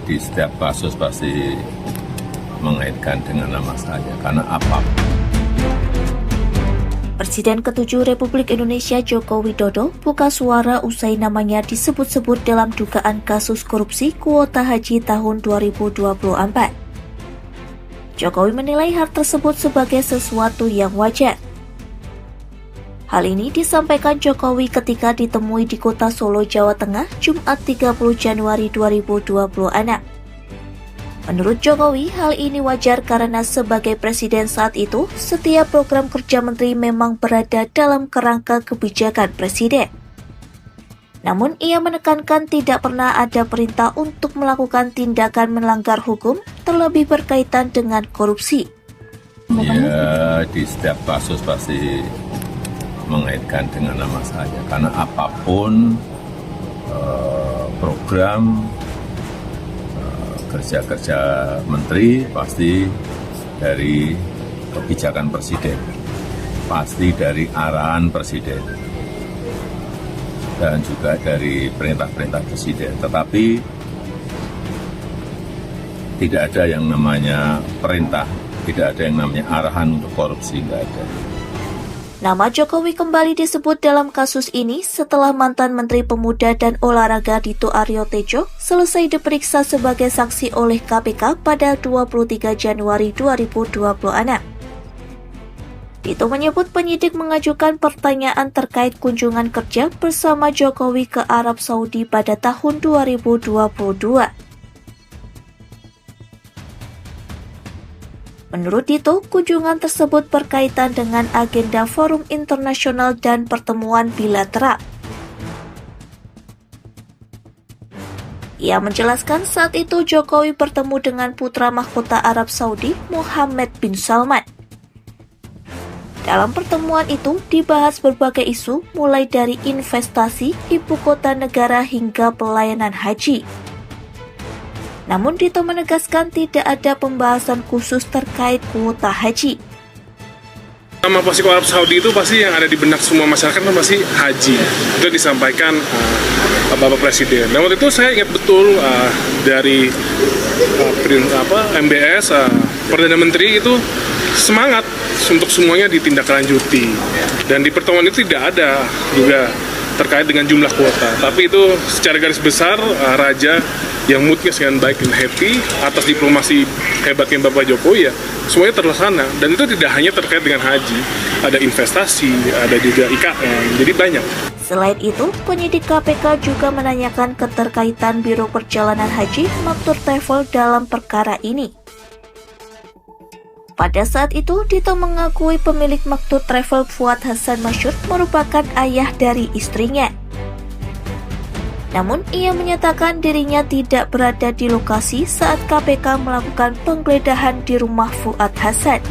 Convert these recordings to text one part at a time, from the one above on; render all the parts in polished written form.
di setiap kasus pasti mengaitkan dengan nama saya, karena apapun. Presiden ke-7 Republik Indonesia Joko Widodo buka suara usai namanya disebut-sebut dalam dugaan kasus korupsi kuota haji tahun 2024. Jokowi menilai hal tersebut sebagai sesuatu yang wajar. Hal ini disampaikan Jokowi ketika ditemui di kota Solo, Jawa Tengah, Jumat 30 Januari 2026. Menurut Jokowi, hal ini wajar karena sebagai presiden saat itu, setiap program kerja menteri memang berada dalam kerangka kebijakan presiden. Namun, ia menekankan tidak pernah ada perintah untuk melakukan tindakan melanggar hukum, terlebih berkaitan dengan korupsi. Ya, di setiap kasus pasti mengaitkan dengan nama saya, karena apapun program kerja-kerja menteri pasti dari kebijakan presiden, pasti dari arahan presiden, dan juga dari perintah-perintah presiden. Tetapi tidak ada yang namanya perintah, tidak ada yang namanya arahan untuk korupsi, tidak ada. Nama Jokowi kembali disebut dalam kasus ini setelah mantan Menteri Pemuda dan Olahraga Dito Aryo Tejo selesai diperiksa sebagai saksi oleh KPK pada 23 Januari 2026. Dito menyebut penyidik mengajukan pertanyaan terkait kunjungan kerja bersama Jokowi ke Arab Saudi pada tahun 2022. Menurut Dito, kunjungan tersebut berkaitan dengan agenda forum internasional dan pertemuan bilateral. Ia menjelaskan saat itu Jokowi bertemu dengan putra mahkota Arab Saudi, Mohammed bin Salman. Dalam pertemuan itu dibahas berbagai isu, mulai dari investasi, ibu kota negara hingga pelayanan haji. Namun Dito menegaskan tidak ada pembahasan khusus terkait kuota haji. Nama pasti Arab Saudi itu pasti yang ada di benak semua masyarakat kan pasti haji. Itu disampaikan Bapak Presiden. Dan waktu itu saya ingat betul dari MBS, Perdana Menteri itu semangat untuk semuanya ditindaklanjuti. Dan di pertemuan itu tidak ada juga terkait dengan jumlah kuota. Tapi itu secara garis besar Raja yang moodnya dengan baik dan happy atas diplomasi hebatnya Bapak Jokowi, ya semuanya terlaksana. Dan itu tidak hanya terkait dengan haji, ada investasi, ada juga IKN, jadi banyak. Selain itu, penyidik KPK juga menanyakan keterkaitan Biro Perjalanan Haji Maktur Travel dalam perkara ini. Pada saat itu, Dito mengakui pemilik Maktur Travel Fuad Hasan Masyur merupakan ayah dari istrinya. Namun, ia menyatakan dirinya tidak berada di lokasi saat KPK melakukan penggeledahan di rumah Fuad Hasan.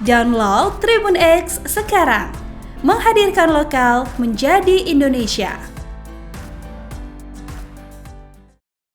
Download Tribun X sekarang, menghadirkan lokal menjadi Indonesia.